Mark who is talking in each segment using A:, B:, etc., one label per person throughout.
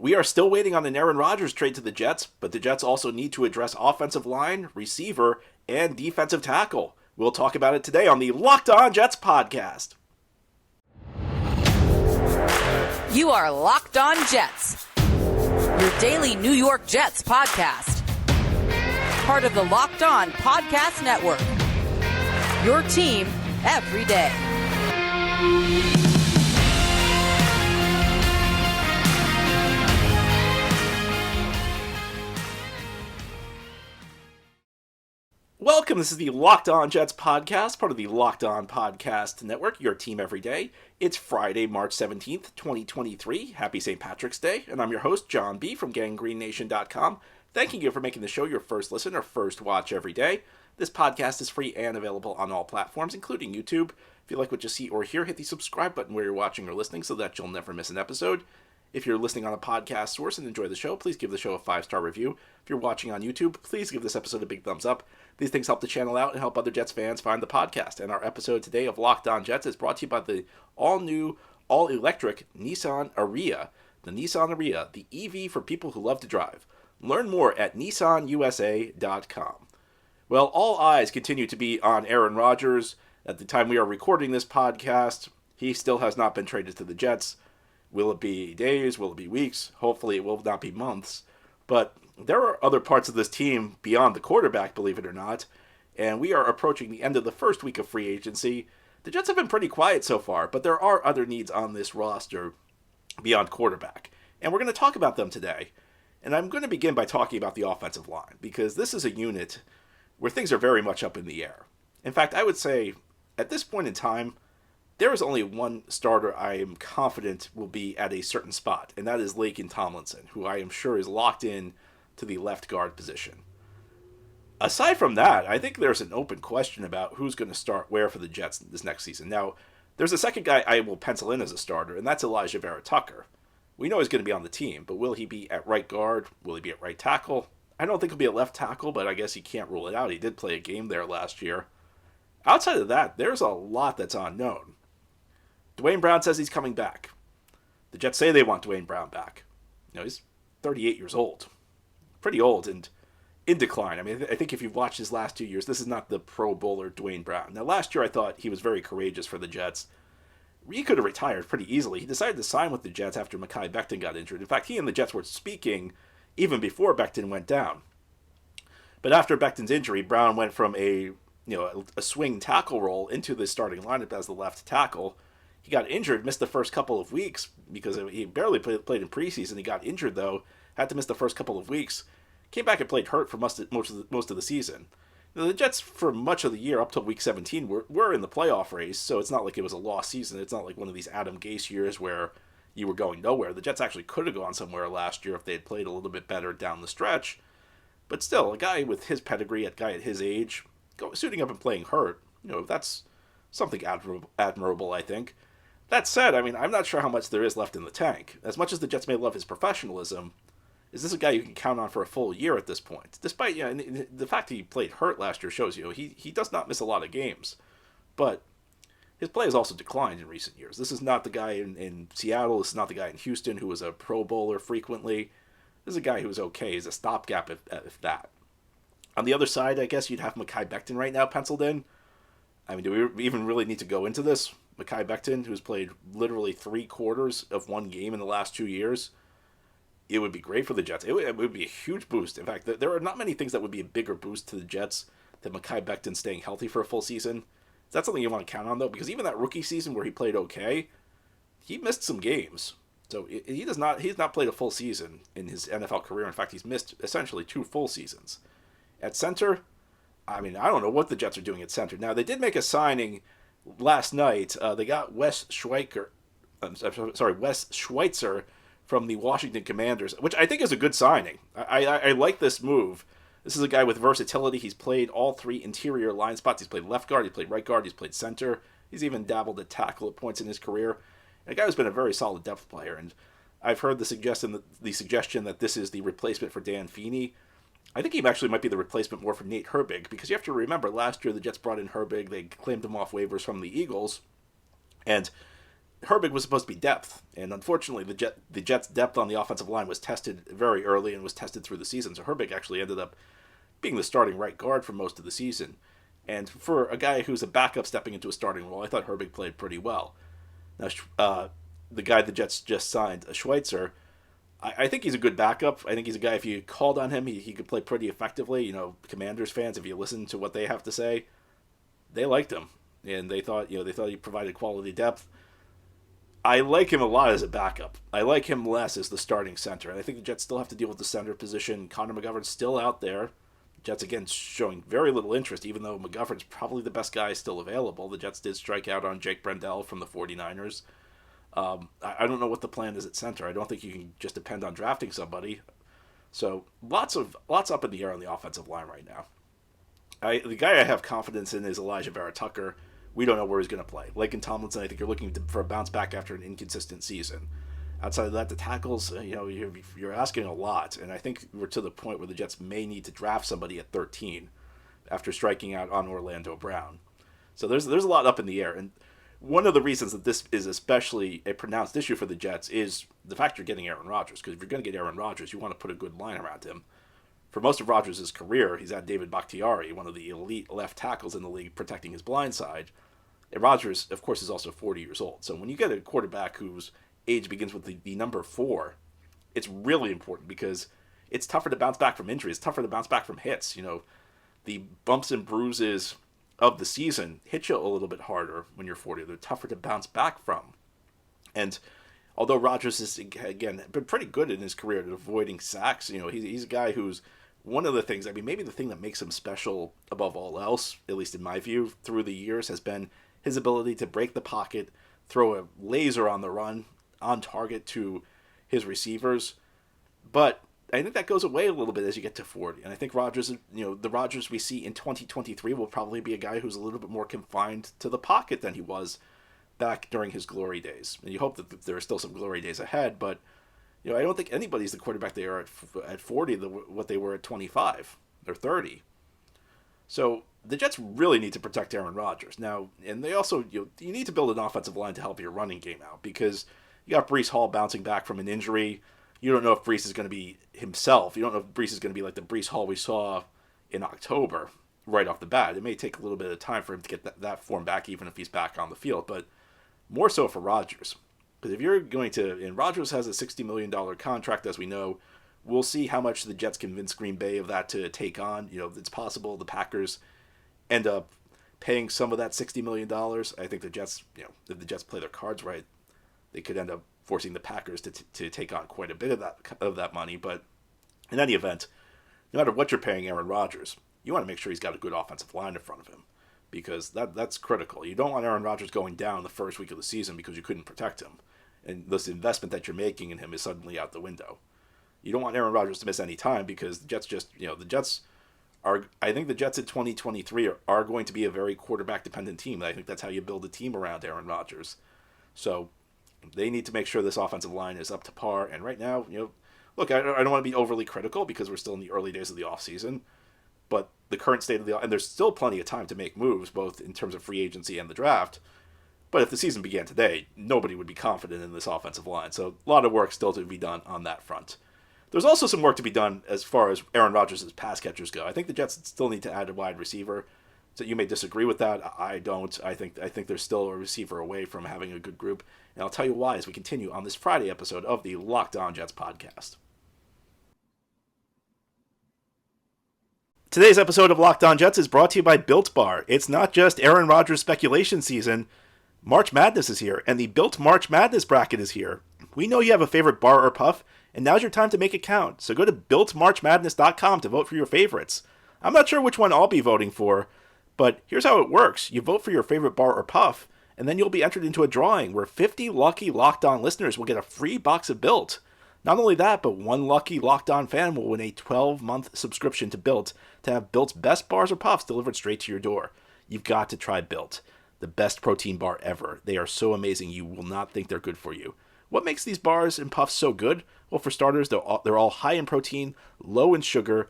A: We are still waiting on an Aaron Rodgers trade to the Jets, but the Jets also need to address offensive line, receiver, and defensive tackle. We'll talk about it today on the Locked On Jets podcast.
B: You are Locked On Jets, your daily New York Jets podcast. Part of the Locked On Podcast Network, your team every day.
A: Welcome, this is the Locked On Jets podcast, part of the Locked On Podcast Network, your team every day. It's Friday, March 17th, 2023. Happy St. Patrick's Day, and I'm your host, John B. from GangGreenNation.com. Thanking you for making the show your first listen or first watch every day. This podcast is free and available on all platforms, including YouTube. If you like what you see or hear, hit the subscribe button where you're watching or listening so that you'll never miss an episode. If you're listening on a podcast source and enjoy the show, please give the show a 5-star review. If you're watching on YouTube, please give this episode a big thumbs up. These things help the channel out and help other Jets fans find the podcast. And our episode today of Locked On Jets is brought to you by the all-new, all-electric Nissan Ariya. The Nissan Ariya, the EV for people who love to drive. Learn more at nissanusa.com. Well, all eyes continue to be on Aaron Rodgers. At the time we are recording this podcast, he still has not been traded to the Jets. Will it be days? Will it be weeks? Hopefully it will not be months. But there are other parts of this team beyond the quarterback, believe it or not. And we are approaching the end of the first week of free agency. The Jets have been pretty quiet so far, but there are other needs on this roster beyond quarterback. And we're going to talk about them today. And I'm going to begin by talking about the offensive line, because this is a unit where things are very much up in the air. In fact, I would say at this point in time, there is only one starter I am confident will be at a certain spot, and that is Laken Tomlinson, who I am sure is locked in to the left guard position. Aside from that, I think there's an open question about who's going to start where for the Jets this next season. Now, there's a second guy I will pencil in as a starter, and that's Elijah Vera-Tucker. We know he's going to be on the team, but will he be at right guard? Will he be at right tackle? I don't think he'll be at left tackle, but I guess you can't rule it out. He did play a game there last year. Outside of that, there's a lot that's unknown. Dwayne Brown says he's coming back. The Jets say they want Dwayne Brown back. You know, he's 38 years old. Pretty old and in decline. I mean, I think if you've watched his last 2 years, this is not the Pro Bowler Dwayne Brown. Now, last year I thought he was very courageous for the Jets. He could have retired pretty easily. He decided to sign with the Jets after Mekhi Becton got injured. In fact, he and the Jets were speaking even before Becton went down. But after Becton's injury, Brown went from a swing tackle role into the starting lineup as the left tackle. He got injured, missed the first couple of weeks because he barely played in preseason. He got injured, though, had to miss the first couple of weeks. Came back and played hurt for most of the season. Now, the Jets, for much of the year, up till week 17, were in the playoff race, so it's not like it was a lost season. It's not like one of these Adam Gase years where you were going nowhere. The Jets actually could have gone somewhere last year if they had played a little bit better down the stretch. But still, a guy with his pedigree, a guy at his age, suiting up and playing hurt, that's something admirable, I think. That said, I mean, I'm not sure how much there is left in the tank. As much as the Jets may love his professionalism, is this a guy you can count on for a full year at this point? Despite, the fact he played hurt last year shows he does not miss a lot of games. But his play has also declined in recent years. This is not the guy in Seattle. This is not the guy in Houston who was a Pro Bowler frequently. This is a guy who was okay. He's a stopgap if that. On the other side, I guess you'd have Mekhi Becton right now penciled in. I mean, do we even really need to go into this? Mekhi Becton, who's played literally 3/4 of one game in the last 2 years, it would be great for the Jets. It would be a huge boost. In fact, there are not many things that would be a bigger boost to the Jets than Mekhi Becton staying healthy for a full season. Is that something you want to count on, though? Because even that rookie season where he played okay, he missed some games. So he's not played a full season in his NFL career. In fact, he's missed essentially 2 full seasons. At center, I mean, I don't know what the Jets are doing at center. Now, they did make a signing last night. They got Wes Schweitzer from the Washington Commanders, which I think is a good signing. I like this move. This is a guy with versatility. He's played all 3 interior line spots. He's played left guard, he's played right guard, he's played center. He's even dabbled at tackle at points in his career. And a guy who's been a very solid depth player. And I've heard the suggestion that this is the replacement for Dan Feeney. I think he actually might be the replacement more for Nate Herbig, because you have to remember, last year the Jets brought in Herbig. They claimed him off waivers from the Eagles. And Herbig was supposed to be depth, and unfortunately the Jets' depth on the offensive line was tested very early and was tested through the season, so Herbig actually ended up being the starting right guard for most of the season. And for a guy who's a backup stepping into a starting role, I thought Herbig played pretty well. Now, the guy the Jets just signed, Schweitzer, I think he's a good backup. I think he's a guy, if you called on him, he could play pretty effectively. Commanders fans, if you listen to what they have to say, they liked him. And they thought he provided quality depth. I like him a lot as a backup. I like him less as the starting center. And I think the Jets still have to deal with the center position. Connor McGovern's still out there. Jets, again, showing very little interest, even though McGovern's probably the best guy still available. The Jets did strike out on Jake Brendel from the 49ers. I don't know what the plan is at center. I don't think you can just depend on drafting somebody. So lots up in the air on the offensive line right now. The guy I have confidence in is Elijah Vera Tucker. We don't know where he's going to play. Laken Tomlinson, I think you're looking for a bounce back after an inconsistent season. Outside of that, the tackles, you're asking a lot. And I think we're to the point where the Jets may need to draft somebody at 13 after striking out on Orlando Brown. So there's a lot up in the air. And one of the reasons that this is especially a pronounced issue for the Jets is the fact you're getting Aaron Rodgers. Because if you're going to get Aaron Rodgers, you want to put a good line around him. For most of Rodgers' career, he's had David Bakhtiari, one of the elite left tackles in the league, protecting his blind side. And Rodgers, of course, is also 40 years old. So when you get a quarterback whose age begins with the number 4, it's really important because it's tougher to bounce back from injuries. It's tougher to bounce back from hits. The bumps and bruises of the season hit you a little bit harder when you're 40. They're tougher to bounce back from. And although Rodgers has, again, been pretty good in his career at avoiding sacks, he's a guy who's one of the things, maybe the thing that makes him special above all else, at least in my view, through the years, has been his ability to break the pocket, throw a laser on the run, on target to his receivers. But I think that goes away a little bit as you get to 40. And I think Rodgers, the Rodgers we see in 2023 will probably be a guy who's a little bit more confined to the pocket than he was back during his glory days. And you hope that there are still some glory days ahead, but I don't think anybody's the quarterback they are at 40 what they were at 25 or 30. So the Jets really need to protect Aaron Rodgers. Now, and they also, you need to build an offensive line to help your running game out because you got Breece Hall bouncing back from an injury. You don't know if Breece is going to be himself. You don't know if Breece is going to be like the Breece Hall we saw in October right off the bat. It may take a little bit of time for him to get that form back, even if he's back on the field, but more so for Rodgers. Because if you're going to, and Rodgers has a $60 million contract, as we know, we'll see how much the Jets convince Green Bay of that to take on. It's possible the Packers end up paying some of that $60 million. I think the Jets, if the Jets play their cards right, they could end up forcing the Packers to take on quite a bit of that money. But in any event, no matter what you're paying Aaron Rodgers, you want to make sure he's got a good offensive line in front of him because that's critical. You don't want Aaron Rodgers going down the first week of the season because you couldn't protect him. And this investment that you're making in him is suddenly out the window. You don't want Aaron Rodgers to miss any time because the Jets I think the Jets in 2023 are going to be a very quarterback-dependent team. I think that's how you build a team around Aaron Rodgers. So they need to make sure this offensive line is up to par. And right now, look, I don't want to be overly critical because we're still in the early days of the offseason. But the current state of and there's still plenty of time to make moves, both in terms of free agency and the draft. But if the season began today, nobody would be confident in this offensive line. So a lot of work still to be done on that front. There's also some work to be done as far as Aaron Rodgers' pass catchers go. I think the Jets still need to add a wide receiver. So you may disagree with that. I don't. I think there's still a receiver away from having a good group. And I'll tell you why as we continue on this Friday episode of the Locked On Jets podcast. Today's episode of Locked On Jets is brought to you by Built Bar. It's not just Aaron Rodgers speculation season. March Madness is here, and the Built March Madness bracket is here. We know you have a favorite bar or puff, and now's your time to make it count. So go to BuiltMarchMadness.com to vote for your favorites. I'm not sure which one I'll be voting for, but here's how it works. You vote for your favorite bar or puff, and then you'll be entered into a drawing where 50 lucky Locked On listeners will get a free box of Built. Not only that, but one lucky Locked On fan will win a 12-month subscription to Built to have Built's best bars or puffs delivered straight to your door. You've got to try Built, the best protein bar ever. They are so amazing you will not think they're good for you. What makes these bars and puffs so good? Well, for starters, they're all high in protein, low in sugar,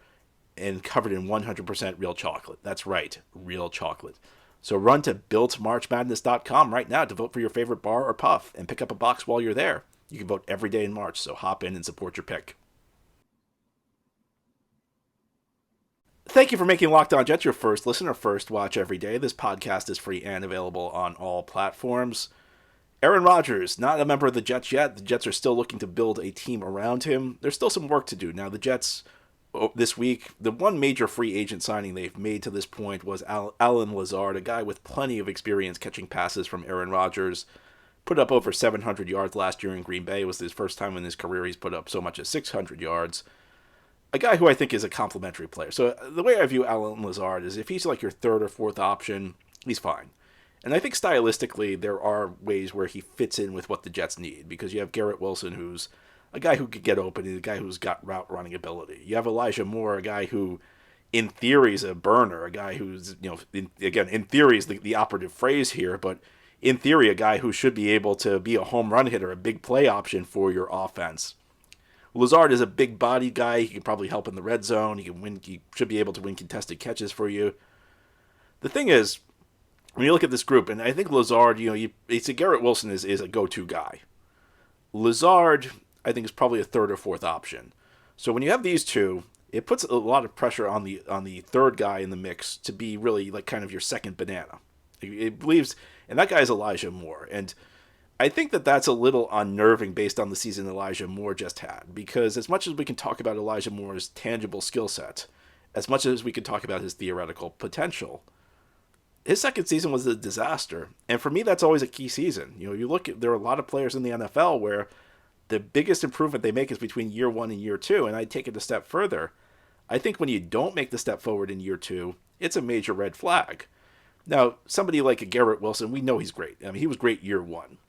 A: and covered in 100% real chocolate. That's right, real chocolate. So run to builtmarchmadness.com right now to vote for your favorite bar or puff and pick up a box while you're there. You can vote every day in March, so hop in and support your pick. Thank you for making Locked On Jets your first listen or first watch every day. This podcast is free and available on all platforms. Aaron Rodgers, not a member of the Jets yet. The Jets are still looking to build a team around him. There's still some work to do. Now, the Jets, this week, the one major free agent signing they've made to this point was Allen Lazard, a guy with plenty of experience catching passes from Aaron Rodgers. Put up over 700 yards last year in Green Bay. It was his first time in his career he's put up so much as 600 yards. A guy who I think is a complimentary player. So the way I view Allen Lazard is if he's like your third or fourth option, he's fine. And I think stylistically there are ways where he fits in with what the Jets need, because you have Garrett Wilson, who's a guy who could get open, and a guy who's got route running ability. You have Elijah Moore, a guy who in theory is a burner, a guy who's, in theory is the operative phrase here, but in theory a guy who should be able to be a home run hitter, a big play option for your offense. Lazard is a big body guy. He can probably help in the red zone. He can win. He should be able to win contested catches for you. The thing is, when you look at this group, and I think Lazard, it's a Garrett Wilson is a go-to guy. Lazard, I think, is probably a third or fourth option. So when you have these two, it puts a lot of pressure on the third guy in the mix to be really like kind of your second banana. It believes, and that guy is Elijah Moore, and I think that that's a little unnerving based on the season Elijah Moore just had, because as much as we can talk about Elijah Moore's tangible skill set, as much as we can talk about his theoretical potential, his second season was a disaster. And for me, that's always a key season. You look at, there are a lot of players in the NFL where the biggest improvement they make is between year one and year two, and I'd take it a step further. I think when you don't make the step forward in year two, it's a major red flag. Now, somebody like a Garrett Wilson, we know he's great. I mean, he was great year one.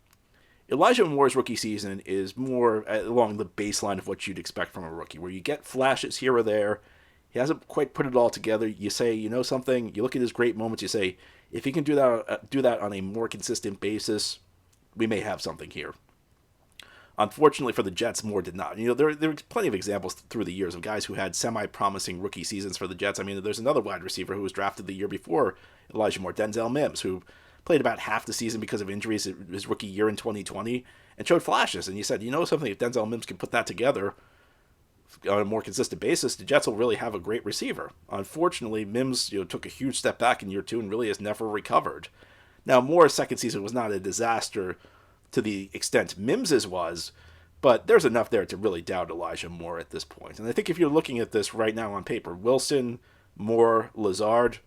A: Elijah Moore's rookie season is more along the baseline of what you'd expect from a rookie, where you get flashes here or there. He hasn't quite put it all together. You say, you know something, you look at his great moments, you say, if he can do that on a more consistent basis, we may have something here. Unfortunately for the Jets, Moore did not. There are plenty of examples through the years of guys who had semi-promising rookie seasons for the Jets. I mean, there's another wide receiver who was drafted the year before Elijah Moore, Denzel Mims, who played about half the season because of injuries his rookie year in 2020 and showed flashes. And you said, you know something, if Denzel Mims can put that together on a more consistent basis, the Jets will really have a great receiver. Unfortunately, Mims took a huge step back in year two and really has never recovered. Now, Moore's second season was not a disaster to the extent Mims's was, but there's enough there to really doubt Elijah Moore at this point. And I think if you're looking at this right now on paper, Wilson, Moore, Lazard,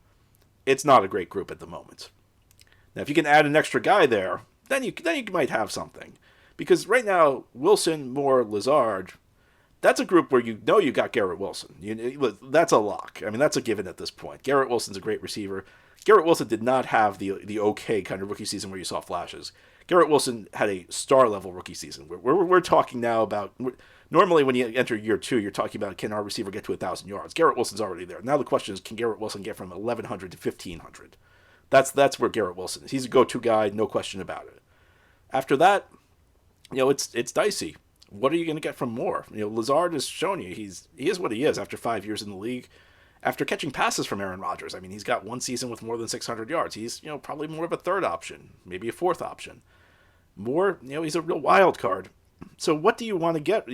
A: it's not a great group at the moment. Now, if you can add an extra guy there, then you might have something. Because right now, Wilson, Moore, Lazard, that's a group where you got Garrett Wilson. That's a lock. I mean, that's a given at this point. Garrett Wilson's a great receiver. Garrett Wilson did not have the okay kind of rookie season where you saw flashes. Garrett Wilson had a star-level rookie season. We're talking now about... Normally, when you enter year two, you're talking about, can our receiver get to 1,000 yards? Garrett Wilson's already there. Now the question is, can Garrett Wilson get from 1,100 to 1,500? That's where Garrett Wilson is. He's a go-to guy, no question about it. After that, it's dicey. What are you going to get from Moore? Lazard has shown you he is what he is after 5 years in the league. After catching passes from Aaron Rodgers, I mean, he's got one season with more than 600 yards. He's probably more of a third option, maybe a fourth option. Moore, he's a real wild card. So what do you want to get?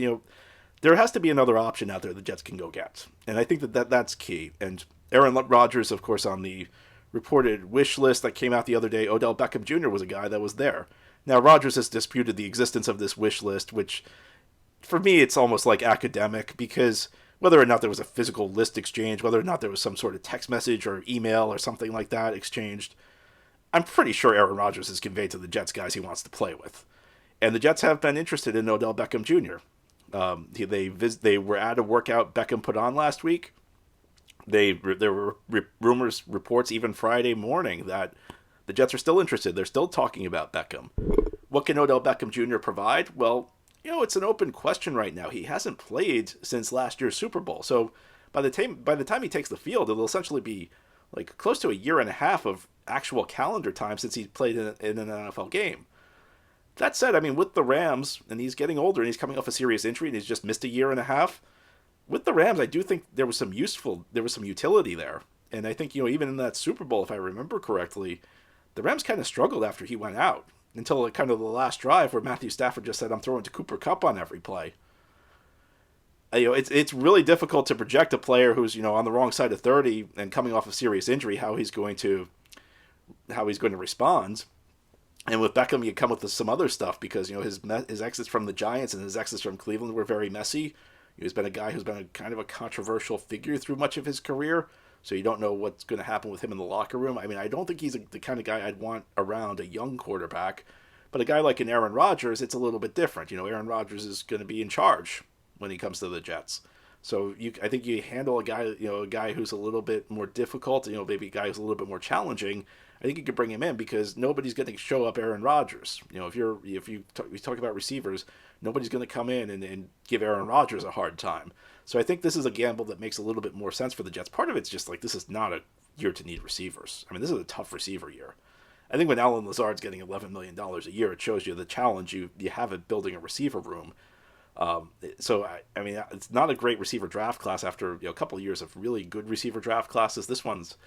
A: There has to be another option out there the Jets can go get, and I think that's key. And Aaron Rodgers, of course, on the reported wish list that came out the other day, Odell Beckham Jr. was a guy that was there. Now, Rodgers has disputed the existence of this wish list, which, for me, it's almost like academic, because whether or not there was a physical list exchange, whether or not there was some sort of text message or email or something like that exchanged, I'm pretty sure Aaron Rodgers has conveyed to the Jets guys he wants to play with. And the Jets have been interested in Odell Beckham Jr. They were at a workout Beckham put on last week. There were reports even Friday morning that the Jets are still interested. They're still talking about Beckham. What can Odell Beckham Jr. provide? Well, it's an open question right now. He hasn't played since last year's Super Bowl. So by the time he takes the field, it'll essentially be like close to a year and a half of actual calendar time since he played in an NFL game. That said, I mean, with the Rams, and he's getting older and he's coming off a serious injury and he's just missed a year and a half. With the Rams, I do think there was some utility there. And I think, even in that Super Bowl, if I remember correctly, the Rams kind of struggled after he went out until kind of the last drive where Matthew Stafford just said, I'm throwing to Cooper Kupp on every play. It's really difficult to project a player who's, on the wrong side of 30 and coming off a serious injury, how he's going to respond. And with Beckham, you come with some other stuff because, his exits from the Giants and his exits from Cleveland were very messy. He's been a guy who's been a kind of a controversial figure through much of his career. So you don't know what's going to happen with him in the locker room. I mean, I don't think he's the kind of guy I'd want around a young quarterback. But a guy like an Aaron Rodgers, it's a little bit different. Aaron Rodgers is going to be in charge when he comes to the Jets. So I think you handle a guy who's a little bit more difficult, maybe a guy who's a little bit more challenging. I think you could bring him in because nobody's going to show up Aaron Rodgers. If we talk about receivers, nobody's going to come in and give Aaron Rodgers a hard time. So I think this is a gamble that makes a little bit more sense for the Jets. Part of it's just like this is not a year to need receivers. I mean, this is a tough receiver year. I think when Allen Lazard's getting $11 million a year, it shows you the challenge you have at building a receiver room. So I mean, it's not a great receiver draft class after a couple of years of really good receiver draft classes. This one's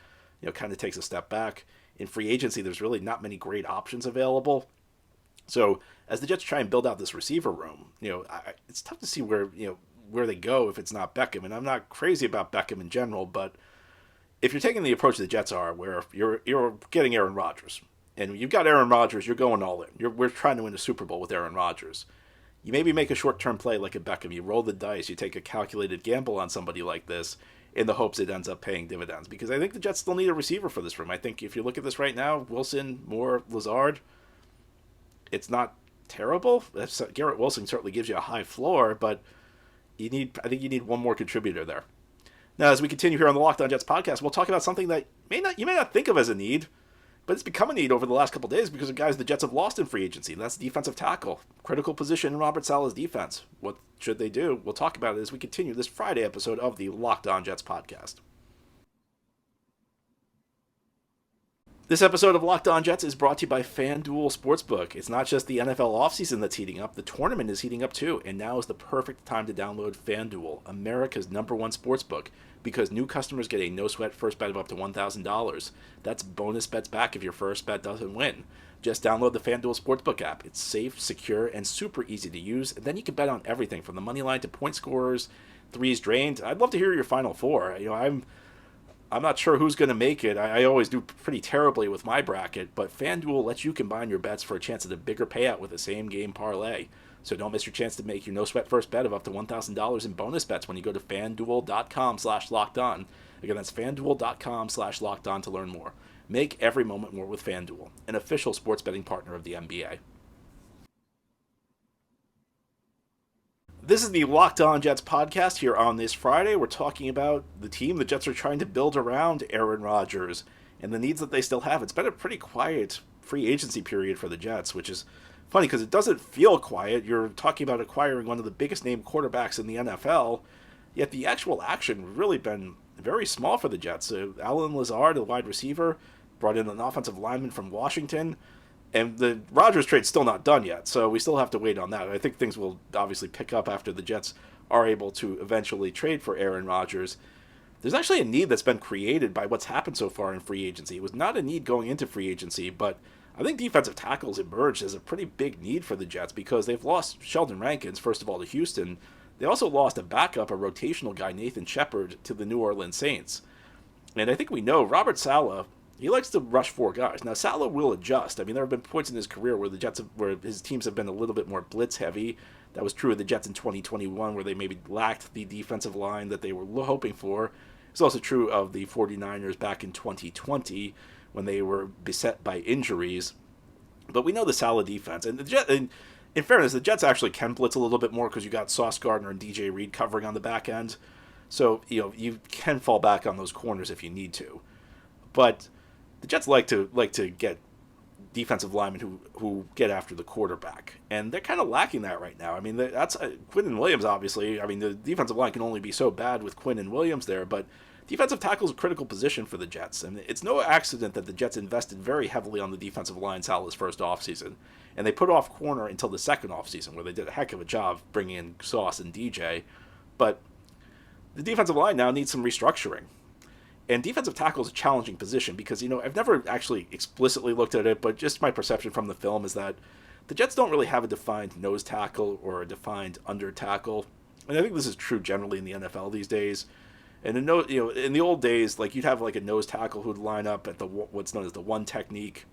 A: kind of takes a step back. In free agency, there's really not many great options available. So as the Jets try and build out this receiver room, it's tough to see where they go if it's not Beckham. And I'm not crazy about Beckham in general, but if you're taking the approach the Jets are, where you're getting Aaron Rodgers, and you've got Aaron Rodgers, you're going all in. We're trying to win a Super Bowl with Aaron Rodgers. You maybe make a short-term play like a Beckham. You roll the dice. You take a calculated gamble on somebody like this in the hopes it ends up paying dividends. Because I think the Jets still need a receiver for this room. I think if you look at this right now, Wilson, Moore, Lazard, it's not terrible. Garrett Wilson certainly gives you a high floor, but I think you need one more contributor there. Now, as we continue here on the Locked On Jets podcast, we'll talk about something that you may not think of as a need, but it's become a need over the last couple of days because of guys the Jets have lost in free agency, and that's defensive tackle. Critical position in Robert Saleh's defense. What should they do? We'll talk about it as we continue this Friday episode of the Locked On Jets podcast. This episode of Locked On Jets is brought to you by FanDuel Sportsbook. It's not just the NFL offseason that's heating up, the tournament is heating up too, and now is the perfect time to download FanDuel, America's #1 sportsbook, because new customers get a no-sweat first bet of up to $1,000. That's bonus bets back if your first bet doesn't win. Just download the FanDuel Sportsbook app. It's safe, secure, and super easy to use, and then you can bet on everything from the money line to point scorers, threes drained. I'd love to hear your Final Four. I'm not sure who's going to make it. I always do pretty terribly with my bracket, but FanDuel lets you combine your bets for a chance at a bigger payout with a same-game parlay. So don't miss your chance to make your no-sweat first bet of up to $1,000 in bonus bets when you go to FanDuel.com/lockedon. Again, that's FanDuel.com/lockedon to learn more. Make every moment more with FanDuel, an official sports betting partner of the NBA. This is the Locked On Jets podcast here on this Friday. We're talking about the team the Jets are trying to build around Aaron Rodgers and the needs that they still have. It's been a pretty quiet free agency period for the Jets, which is funny because it doesn't feel quiet. You're talking about acquiring one of the biggest name quarterbacks in the NFL, yet the actual action really been very small for the Jets. Allen Lazard, a wide receiver, brought in an offensive lineman from Washington. And the Rodgers trade's still not done yet, so we still have to wait on that. I think things will obviously pick up after the Jets are able to eventually trade for Aaron Rodgers. There's actually a need that's been created by what's happened so far in free agency. It was not a need going into free agency, but I think defensive tackles emerged as a pretty big need for the Jets because they've lost Sheldon Rankins, first of all, to Houston. They also lost a backup, a rotational guy, Nathan Shepard, to the New Orleans Saints. And I think we know Robert Saleh, he likes to rush four guys. Now, Saleh will adjust. I mean, there have been points in his career where where his teams have been a little bit more blitz heavy. That was true of the Jets in 2021, where they maybe lacked the defensive line that they were hoping for. It's also true of the 49ers back in 2020 when they were beset by injuries. But we know the Saleh defense. And in fairness, the Jets actually can blitz a little bit more because you got Sauce Gardner and DJ Reed covering on the back end. So, you can fall back on those corners if you need to. But the Jets like to get defensive linemen who get after the quarterback, and they're kind of lacking that right now. I mean, that's Quinn and Williams, obviously. I mean, the defensive line can only be so bad with Quinn and Williams there, but defensive tackle is a critical position for the Jets, and it's no accident that the Jets invested very heavily on the defensive line Saleh's first offseason, and they put off corner until the second offseason, where they did a heck of a job bringing in Sauce and DJ, but the defensive line now needs some restructuring. And defensive tackle is a challenging position because, I've never actually explicitly looked at it, but just my perception from the film is that the Jets don't really have a defined nose tackle or a defined under tackle. And I think this is true generally in the NFL these days. And in the old days, like, you'd have like a nose tackle who'd line up at the what's known as the one technique.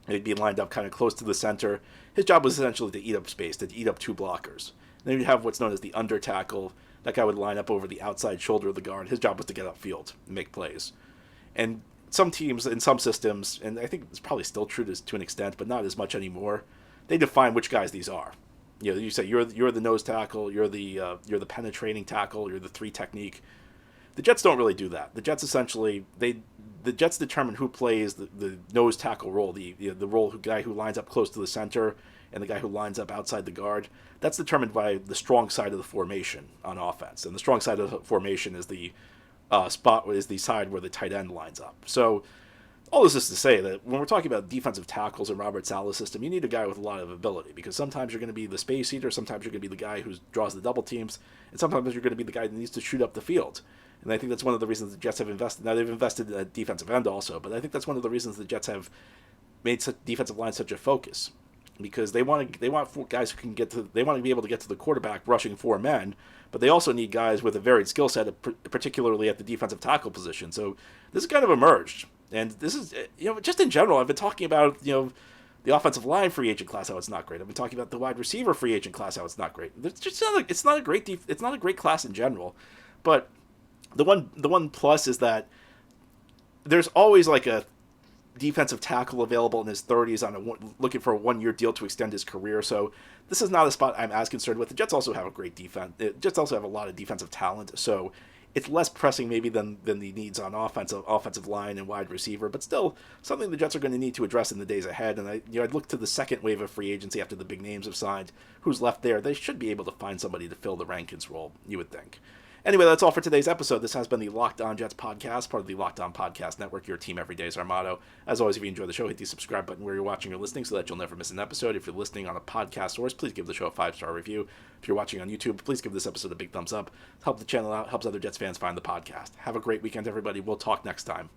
A: He'd be lined up kind of close to the center. His job was essentially to eat up space, to eat up two blockers. And then you'd have what's known as the under tackle. That guy would line up over the outside shoulder of the guard. His job was to get upfield and make plays. And some teams in some systems, and I think it's probably still true to an extent, but not as much anymore, they define which guys these are. You say you're the nose tackle, you're the penetrating tackle, you're the three technique. The Jets don't really do that. The Jets essentially the Jets determine who plays the nose tackle role, the guy who lines up close to the center and the guy who lines up outside the guard. That's determined by the strong side of the formation on offense, and the strong side of the formation is the side where the tight end lines up. So all this is to say that when we're talking about defensive tackles in Robert Saleh's system, you need a guy with a lot of ability, because sometimes you're going to be the space eater, sometimes you're going to be the guy who draws the double teams, and sometimes you're going to be the guy that needs to shoot up the field. And I think that's one of the reasons the Jets have invested. Now, they've invested at defensive end also, but I think that's one of the reasons the Jets have made defensive line such a focus, because they want guys who can they want to be able to get to the quarterback rushing four men, but they also need guys with a varied skill set, particularly at the defensive tackle position. So this has kind of emerged. And this is, just in general, I've been talking about, the offensive line free agent class, how it's not great. I've been talking about the wide receiver free agent class, how it's not great. It's not a great class in general. But the one plus is that there's always like a defensive tackle available in his 30s looking for a 1-year deal to extend his career. So this is not a spot I'm as concerned with. The Jets also have a great defense. The Jets also have a lot of defensive talent. So it's less pressing maybe than the needs on offensive line and wide receiver, but still something the Jets are going to need to address in the days ahead. And I'd look to the second wave of free agency after the big names have signed. Who's left there? They should be able to find somebody to fill the Rankins role, you would think. Anyway, that's all for today's episode. This has been the Locked On Jets podcast, part of the Locked On Podcast Network. Your team every day is our motto. As always, if you enjoy the show, hit the subscribe button where you're watching or listening so that you'll never miss an episode. If you're listening on a podcast source, please give the show a 5-star review. If you're watching on YouTube, please give this episode a big thumbs up. Help the channel out, helps other Jets fans find the podcast. Have a great weekend, everybody. We'll talk next time.